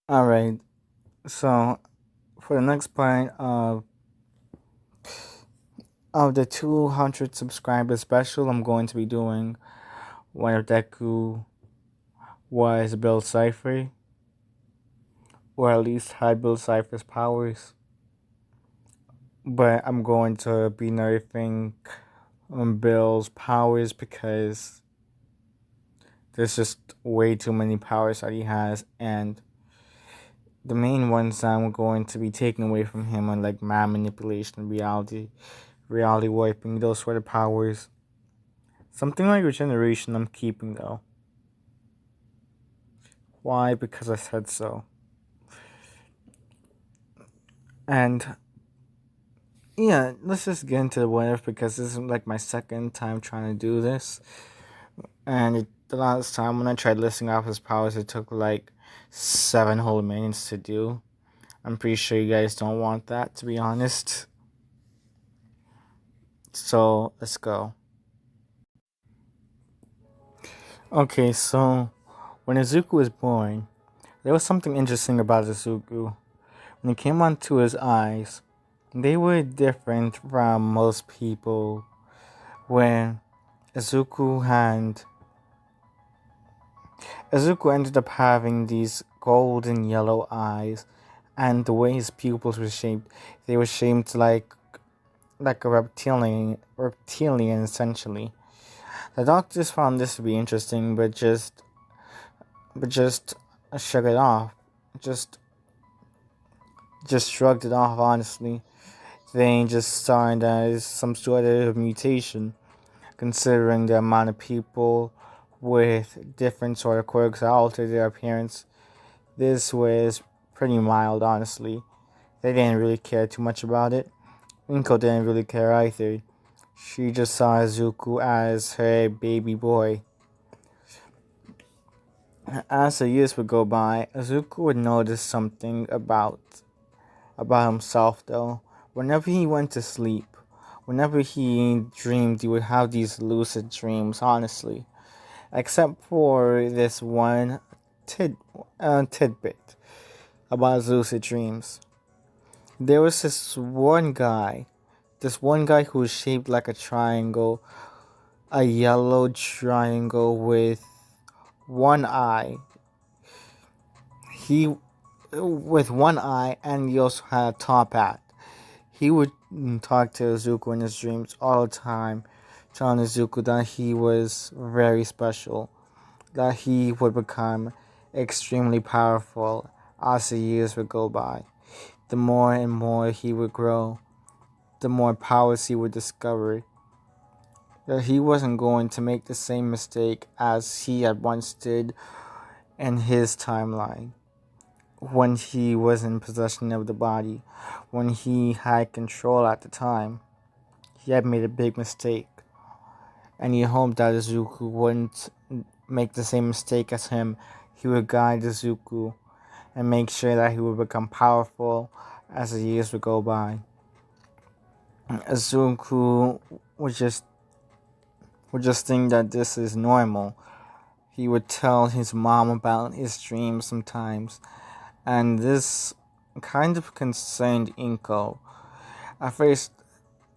Alright, so for the next part of the 200 subscriber special, I'm going to be doing whether Deku was Bill Cipher, or at least had Bill Cipher's powers. But I'm going to be nerfing Bill's powers because there's just way too many powers that he has, and the main ones I'm going to be taking away from him are like mind manipulation, reality warping, those sort of powers. Something like regeneration I'm keeping though. Why? Because I said so. And yeah, let's just get into the what if, because this is like my second time trying to do this. And the last time when I tried listing off his powers, it took like 7 whole minutes to do. I'm pretty sure you guys don't want that, to be honest. So let's go. Okay, so when Izuku was born, there was something interesting about Izuku. When it came onto his eyes, they were different from most people. When Izuku had Izuku ended up having these golden yellow eyes, and the way his pupils were shaped, they were shaped like a reptilian essentially. The doctors found this to be interesting, but just shook it off. Just just shrugged it off honestly. They just saw it as some sort of mutation, considering the amount of people with different sort of quirks that alter their appearance. This was pretty mild, honestly. They didn't really care too much about it. Inko didn't really care either. She just saw Izuku as her baby boy. As the years would go by, Izuku would notice something about himself though. Whenever he went to sleep, whenever he dreamed, he would have these lucid dreams, honestly. Except for this one tidbit about lucid dreams. There was this one guy who was shaped like a triangle, a yellow triangle with one eye. He with one eye, and he also had a top hat. He would talk to Izuku in his dreams all the time, telling Izuku that he was very special, that he would become extremely powerful as the years would go by. The more and more he would grow, the more powers he would discover. That he wasn't going to make the same mistake as he had once did in his timeline, when he was in possession of the body, when he had control at the time. He had made a big mistake, and he hoped that Izuku wouldn't make the same mistake as him. He would guide Izuku and make sure that he would become powerful as the years would go by. Izuku would just think that this is normal. He would tell his mom about his dreams sometimes, and this kind of concerned Inko. At first,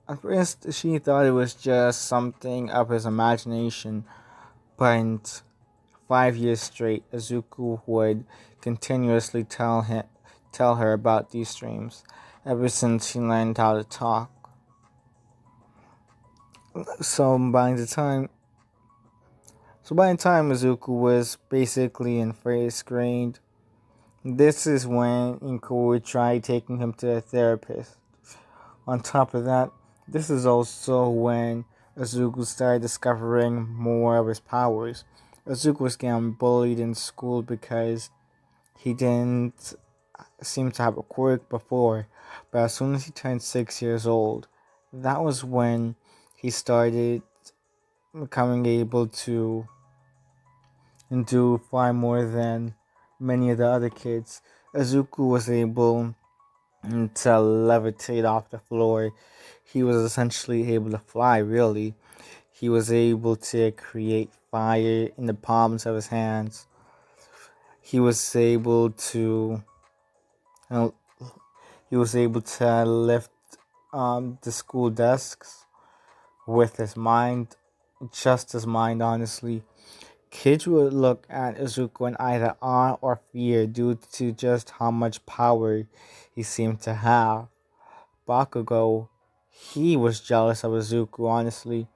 at first, she thought it was just something of his imagination, but 5 years straight, Izuku would continuously tell her about these dreams, ever since he learned how to talk. So by the time, Izuku was basically in first grade, this is when Inko would try taking him to a therapist. On top of that, this is also when Izuku started discovering more of his powers. Izuku was getting bullied in school because he didn't seem to have a quirk before, but as soon as he turned 6 years old, that was when he started becoming able to do far more than many of the other kids. Izuku was able to levitate off the floor. He was essentially able to fly, really. He was able to create fire in the palms of his hands. he was able to you know, he was able to lift the school desks with his mind, just his mind, honestly. Kids would look at Izuku in either awe or fear due to just how much power he seemed to have. Bakugo, he was jealous of Izuku, honestly,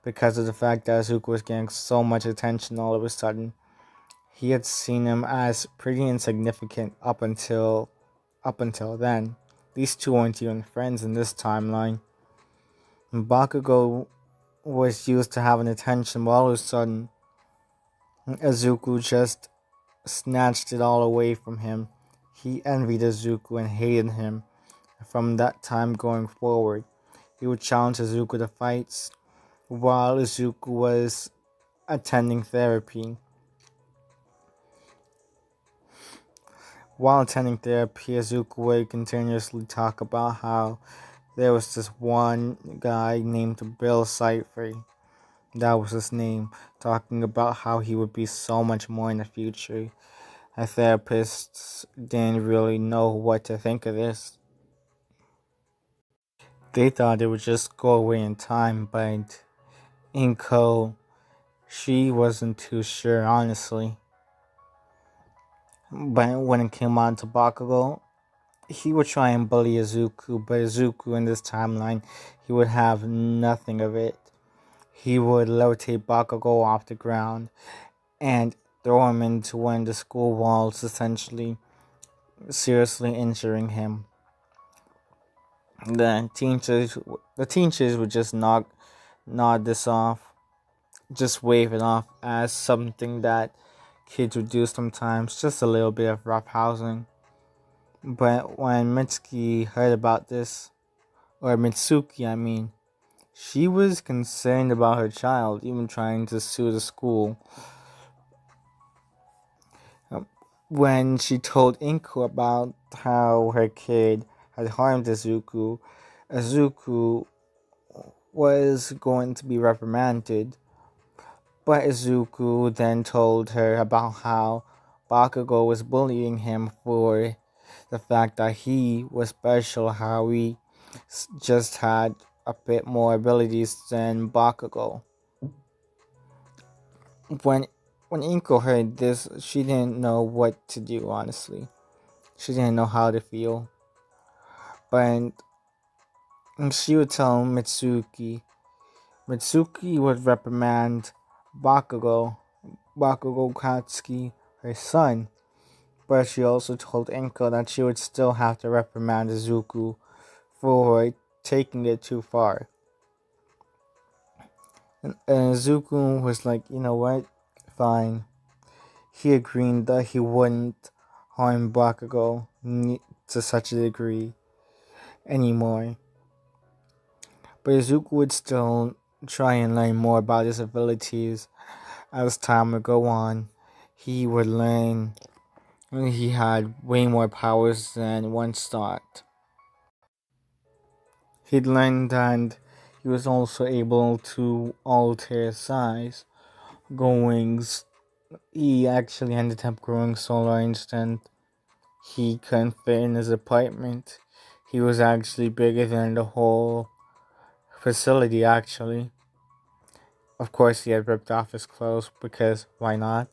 because of the fact that Izuku was getting so much attention all of a sudden. He had seen him as pretty insignificant up until then. These two weren't even friends in this timeline. And Bakugo was used to having attention, but all of a sudden, Izuku just snatched it all away from him. He envied Izuku and hated him. From that time going forward, he would challenge Izuku to fights while Izuku was attending therapy. While attending therapy, Izuku would continuously talk about how there was this one guy named Bill Cipher. That was his name, talking about how he would be so much more in the future. And therapists didn't really know what to think of this. They thought it would just go away in time, but Inko, she wasn't too sure, honestly. But when it came on to Bakugo, he would try and bully Izuku, but Izuku in this timeline, he would have nothing of it. He would levitate Bakugo off the ground and throw him into one of the school walls, essentially seriously injuring him. The teachers would just nod this off, just wave it off as something that kids would do sometimes, just a little bit of roughhousing. But when Mitsuki heard about this, or Mitsuki, I mean, she was concerned about her child, even trying to sue the school. When she told Inku about how her kid had harmed Izuku, Izuku was going to be reprimanded. But Izuku then told her about how Bakugo was bullying him for the fact that he was special, how he just had a bit more abilities than Bakugo. When when Inko heard this, she didn't know what to do, honestly. She didn't know how to feel. But she would tell Mitsuki. Mitsuki would reprimand Bakugo Katsuki, her son. But she also told Inko that she would still have to reprimand Izuku for taking it too far. And Izuku was like, you know what? Fine. He agreed that he wouldn't harm Bakugo to such a degree anymore. But Izuku would still try and learn more about his abilities as time would go on. He would learn he had way more powers than once thought. He'd learned that he was also able to alter his size, going. He actually ended up growing so large that he couldn't fit in his apartment. He was actually bigger than the whole facility, actually. Of course, he had ripped off his clothes because why not?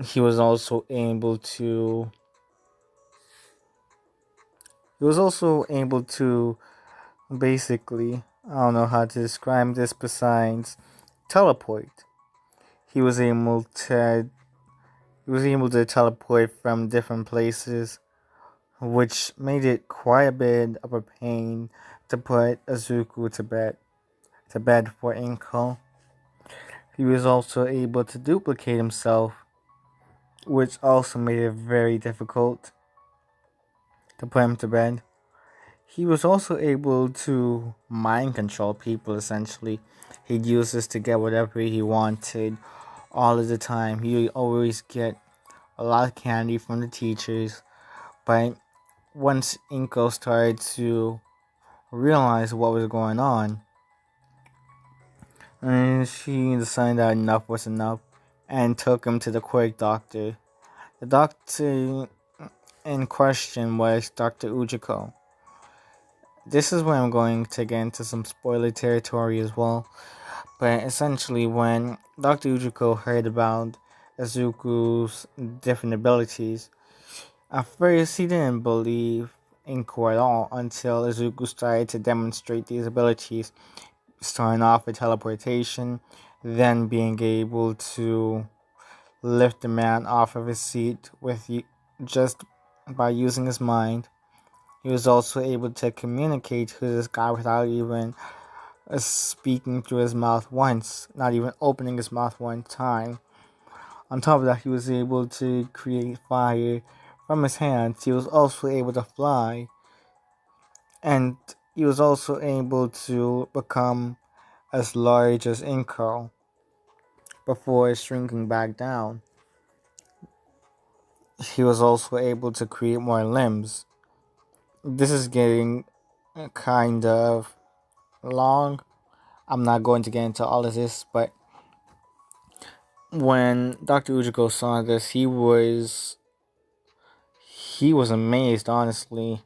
He was also able to. He was also able to basically, I don't know how to describe this besides teleport. He was able to he was able to teleport from different places, which made it quite a bit of a pain to put Izuku to bed for Inko. He was also able to duplicate himself, which also made it very difficult to put him to bed. He was also able to mind control people, essentially. He'd use this to get whatever he wanted all of the time. He would always get a lot of candy from the teachers, but once Inko started to realize what was going on, and she decided that enough was enough and took him to the quirk doctor. The doctor in question was Dr. Ujjuko. This is where I'm going to get into some spoiler territory as well. But essentially, when Dr. Ujjuko heard about Izuku's different abilities, at first he didn't believe Inko at all until Izuku started to demonstrate these abilities, starting off with teleportation, then being able to lift the man off of his seat with just by using his mind. He was also able to communicate to this guy without even speaking through his mouth once, not even opening his mouth one time. On top of that, he was able to create fire from his hands. He was also able to fly, and he was also able to become as large as Inko before shrinking back down. He was also able to create more limbs. This is getting kind of long. I'm not going to get into all of this, but when Dr. Ujiko saw this, he was amazed, honestly,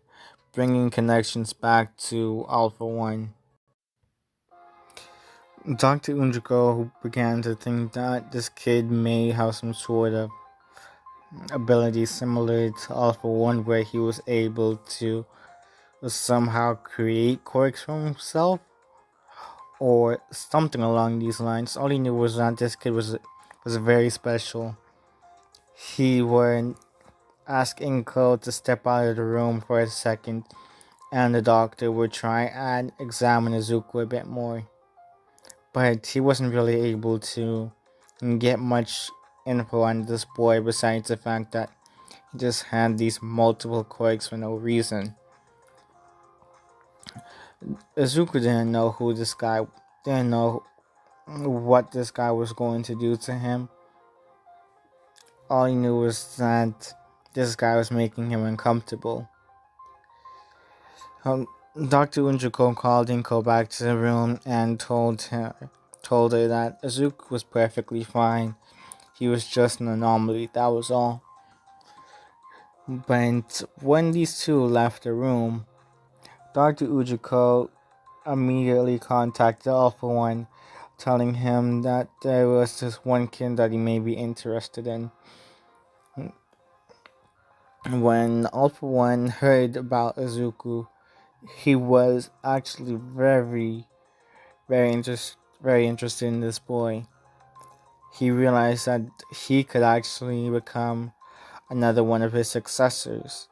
bringing connections back to Alpha One. Dr. Ujiko began to think that this kid may have some sort of ability similar to Alpha One, where he was able to somehow create quirks for himself or something along these lines. All he knew was that this kid was very special. He would ask Inko to step out of the room for a second, and the doctor would try and examine Izuku a bit more. But he wasn't really able to get much info on this boy besides the fact that he just had these multiple quirks for no reason. Izuku didn't know what this guy was going to do to him. All he knew was that this guy was making him uncomfortable. Dr. Unjuko called Inko back to the room and told her that Izuku was perfectly fine. He was just an anomaly, that was all. But when these two left the room, Dr. Ujiko immediately contacted Alpha One, telling him that there was this one kid that he may be interested in. When Alpha One heard about Izuku, he was actually very interested in this boy. He realized that he could actually become another one of his successors.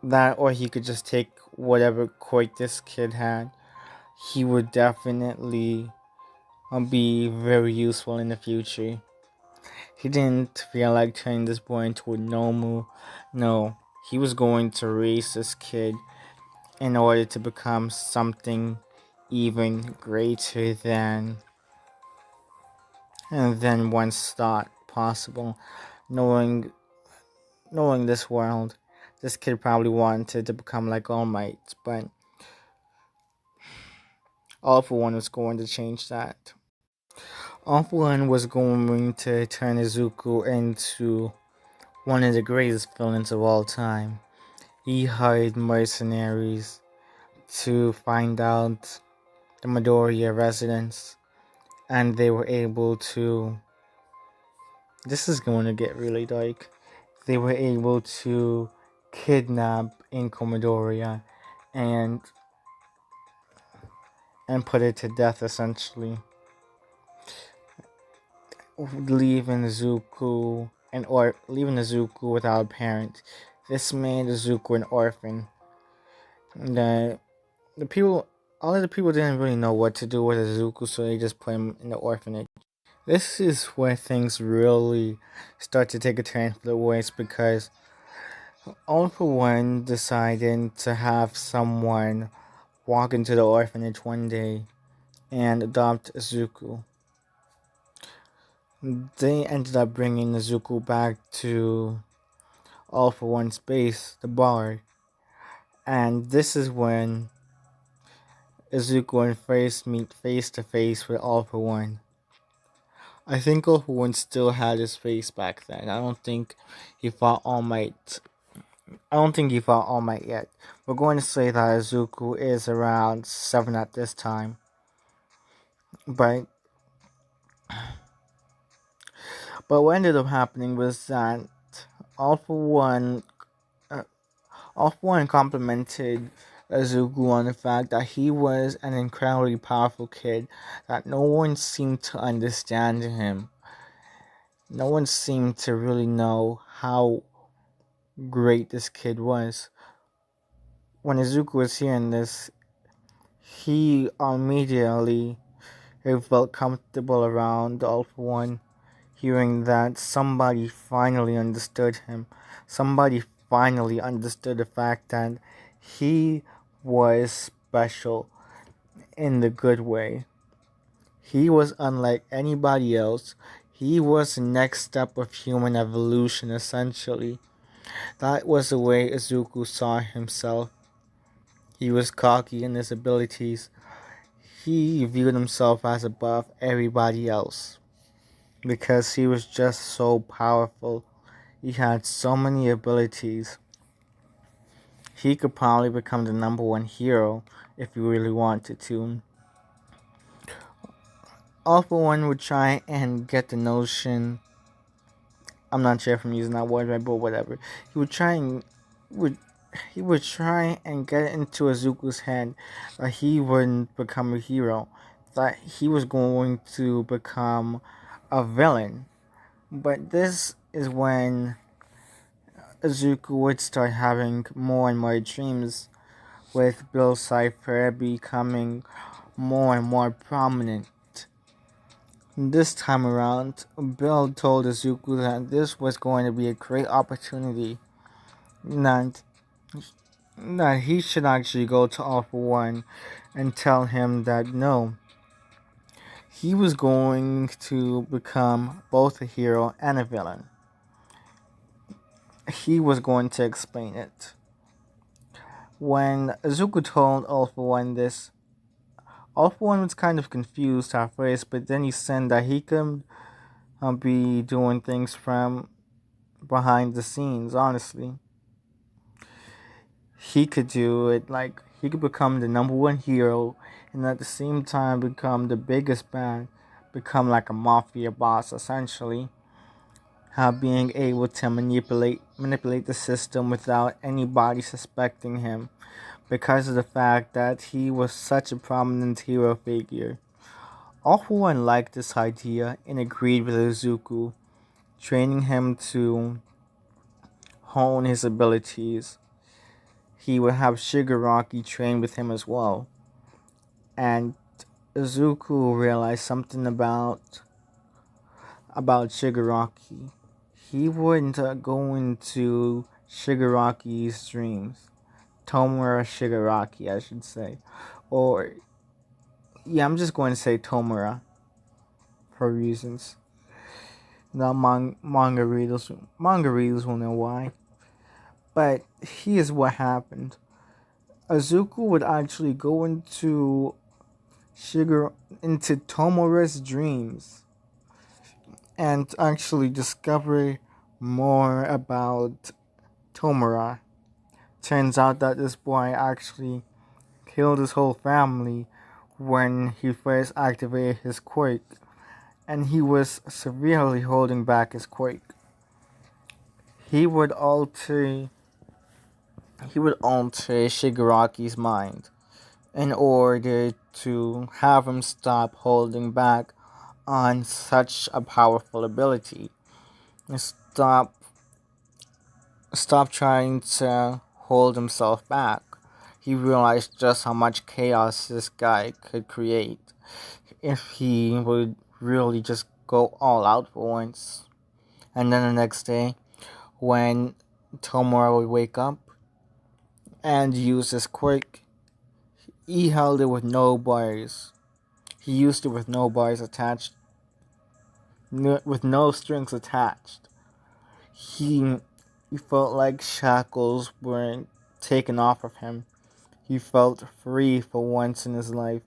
That, or he could just take whatever quirk this kid had. He would definitely be very useful in the future. He didn't feel like turning this boy into a Nomu. No, he was going to raise this kid in order to become something even greater than once thought possible. Knowing knowing this world, this kid probably wanted to become like All Might, but All for One was going to change that. All for One was going to turn Izuku into one of the greatest villains of all time. He hired mercenaries to find out the Midoriya residence, and they were able to. This is going to get really dark. They were able to kidnap Inko Midoriya and put it to death, essentially, leaving Zuko without a parent. This made Zuko an orphan. The the people, all of the people didn't really know what to do with Zuko, so they just put him in the orphanage. This is where things really start to take a turn for the worse, because All for One decided to have someone walk into the orphanage one day and adopt Zuko. They ended up bringing Izuku back to All for One's base, the bar, and this is when Izuku and first meet face to face with All for One. I think Ulfwin still had his face back then. I don't think he fought All Might. I don't think he fought All Might yet. We're going to say that Izuku is around 7 at this time. But what ended up happening was that All for One, uh, All for One complimented Izuku on the fact that he was an incredibly powerful kid, that no one seemed to understand him. No one seemed to really know how great this kid was. When Izuku was hearing this, he immediately felt comfortable around the All for One, hearing that somebody finally understood him. Somebody finally understood the fact that he was special in the good way. He was unlike anybody else. He was the next step of human evolution, essentially. That was the way Izuku saw himself. He was cocky in his abilities. He viewed himself as above everybody else because he was just so powerful. He had so many abilities. He could probably become the number one hero if he really wanted to. All for One would try and get the notion. I'm not sure if I'm using that word right, but whatever. He would try and would he would try and get it into Izuku's head that he wouldn't become a hero, that he was going to become a villain. But this is when Izuku would start having more and more dreams, with Bill Cipher becoming more and more prominent. This time around, Bill told Izuku that this was going to be a great opportunity, that, that he should actually go to All for One and tell him that no, he was going to become both a hero and a villain. He was going to explain it. When Izuku told All for One this, All for One was kind of confused at first, but then he said that he could be doing things from behind the scenes, honestly. He could do it, like, he could become the number one hero and at the same time become the biggest bad, become like a mafia boss, essentially. Being able to manipulate the system without anybody suspecting him because of the fact that he was such a prominent hero figure. All for One liked this idea and agreed with Izuku, training him to hone his abilities. He would have Shigaraki train with him as well. And Izuku realized something about Shigaraki. He wouldn't go into Shigaraki's dreams. Tomura Shigaraki, I should say. Or, yeah, I'm just going to say Tomura for reasons. Not manga readers will know why. But here's what happened. Azuku would actually go into Tomura's dreams and actually discover more about Tomura. Turns out that this boy actually killed his whole family when he first activated his quirk, and he was severely holding back his quirk. He would alter he would alter Shigaraki's mind in order to have him stop holding back on such a powerful ability. Stop stop trying to hold himself back. He realized just how much chaos this guy could create if he would really just go all out for once. And then the next day, when Tomura would wake up and use his quirk, he held it with no bars. He used it with no bars attached, with no strings attached. He, he felt like shackles were taken off of him. He felt free for once in his life.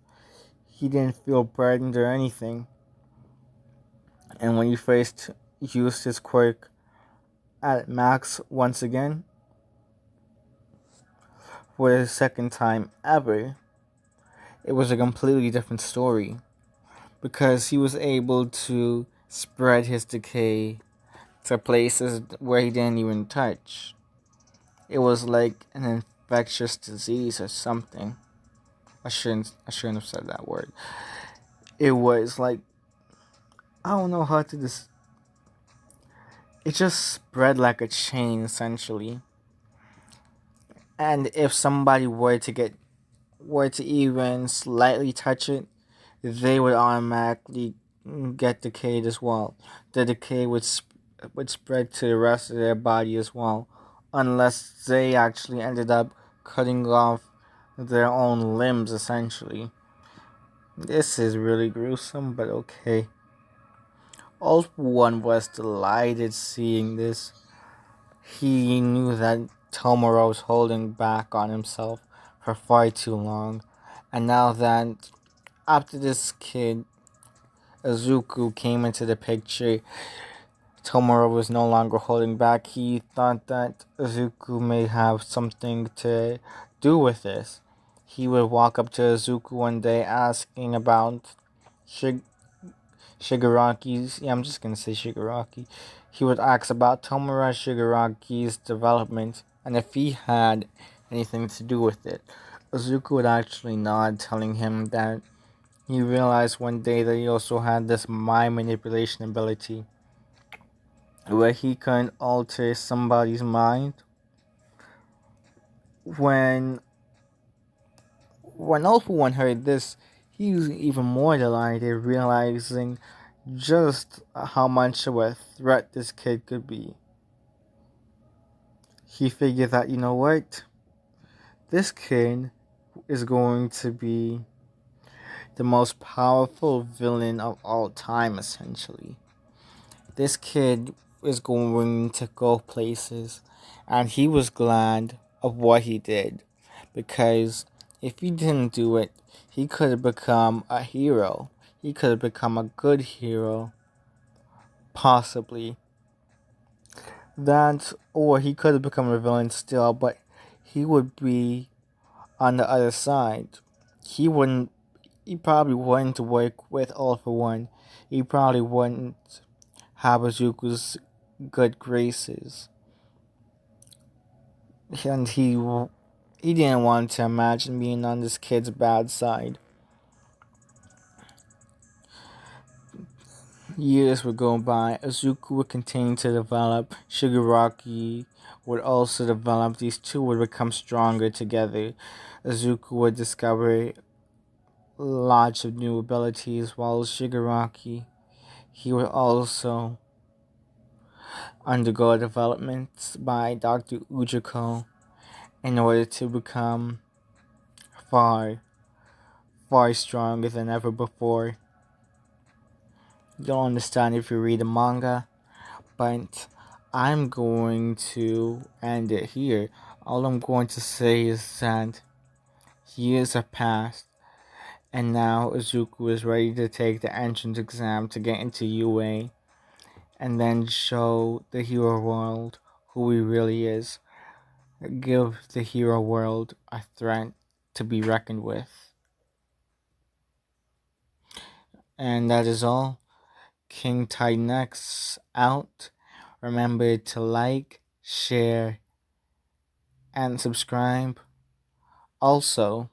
He didn't feel burdened or anything. And when he first used his quirk at max once again, for the second time ever, it was a completely different story because he was able to spread his decay to places where he didn't even touch. It was like an infectious disease or something. I shouldn't have said that word. It was like, I don't know how to it just spread like a chain essentially. And if somebody were to even slightly touch it, they would automatically get decayed as well. The decay would spread to the rest of their body as well, unless they actually ended up cutting off their own limbs essentially. This is really gruesome, but okay. All one was delighted seeing this. He knew that Tomura was holding back on himself for far too long, and now that after this kid Izuku came into the picture, Tomura was no longer holding back. He thought that Izuku may have something to do with this. He would walk up to Izuku one day asking about Shig- Shigaraki's. Yeah, I'm just gonna say Shigaraki. He would ask about Tomura Shigaraki's development and if he had anything to do with it. Izuku would actually nod, telling him that he realized one day that he also had this mind manipulation ability where he can alter somebody's mind. When All for One heard this, he was even more delighted, realizing just how much of a threat this kid could be. He figured that, you know what, this kid is going to be the most powerful villain of all time, essentially. This kid is going to go places, and he was glad of what he did because if he didn't do it, he could have become a hero. He could have become a good hero, possibly. That, or he could have become a villain still, but he would be on the other side. He wouldn't. He probably wouldn't work with All for One. He probably wouldn't have Izuku's good graces, and he didn't want to imagine being on this kid's bad side. Years would go by. Izuku would continue to develop. Shigaraki would also develop. These two would become stronger together. Izuku would discover lots of new abilities, while Shigaraki, he would also undergo development by Dr. Ujjuko in order to become far, far stronger than ever before. You'll understand if you read the manga, but I'm going to end it here. All I'm going to say is that years have passed, and now Izuku is ready to take the entrance exam to get into UA, and then show the hero world who he really is. Give the hero world a threat to be reckoned with. And that is all. King Titan X out. Remember to like, share, and subscribe. Also,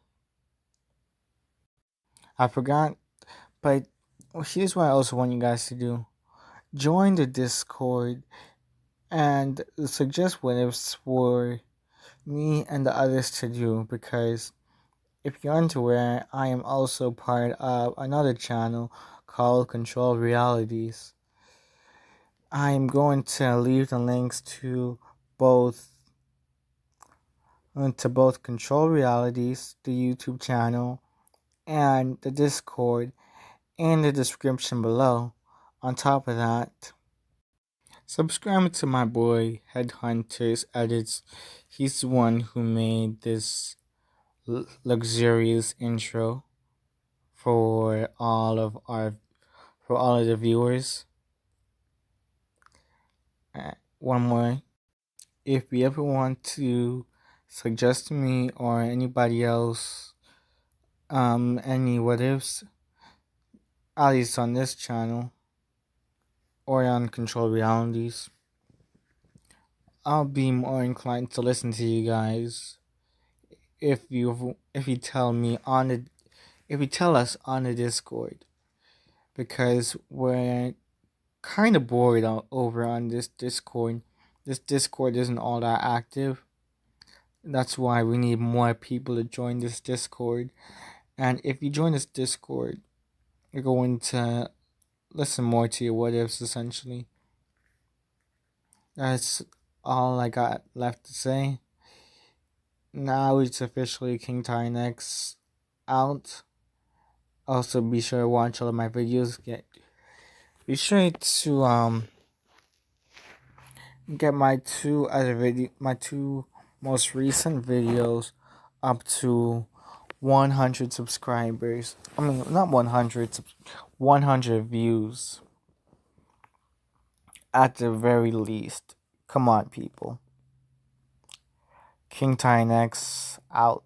I forgot, but here's what I also want you guys to do. Join the Discord and suggest what it's for me and the others to do, because if you're unaware, I am also part of another channel called Control Realities. I am going to leave the links both both Control Realities, the YouTube channel, and the Discord in the description below. On top of that, subscribe to my boy Headhunters Edits. He's the one who made this luxurious intro for all of the viewers. One more. If you ever want to suggest to me or anybody else any what ifs, at least on this channel or on Controlled Realities, I'll be more inclined to listen to you guys if you tell me on the if you tell us on the Discord, because we're kind of bored over on this Discord. This Discord isn't all that active. That's why we need more people to join this Discord. And if you join this Discord, you're going to listen more to your what ifs, essentially. That's all I got left to say. Now it's officially King Titan X out. Also, be sure to watch all of my videos. Be sure to get my two most recent videos up to 100 subscribers. I mean, not 100, 100 views at the very least. Come on, people. King Titan X out.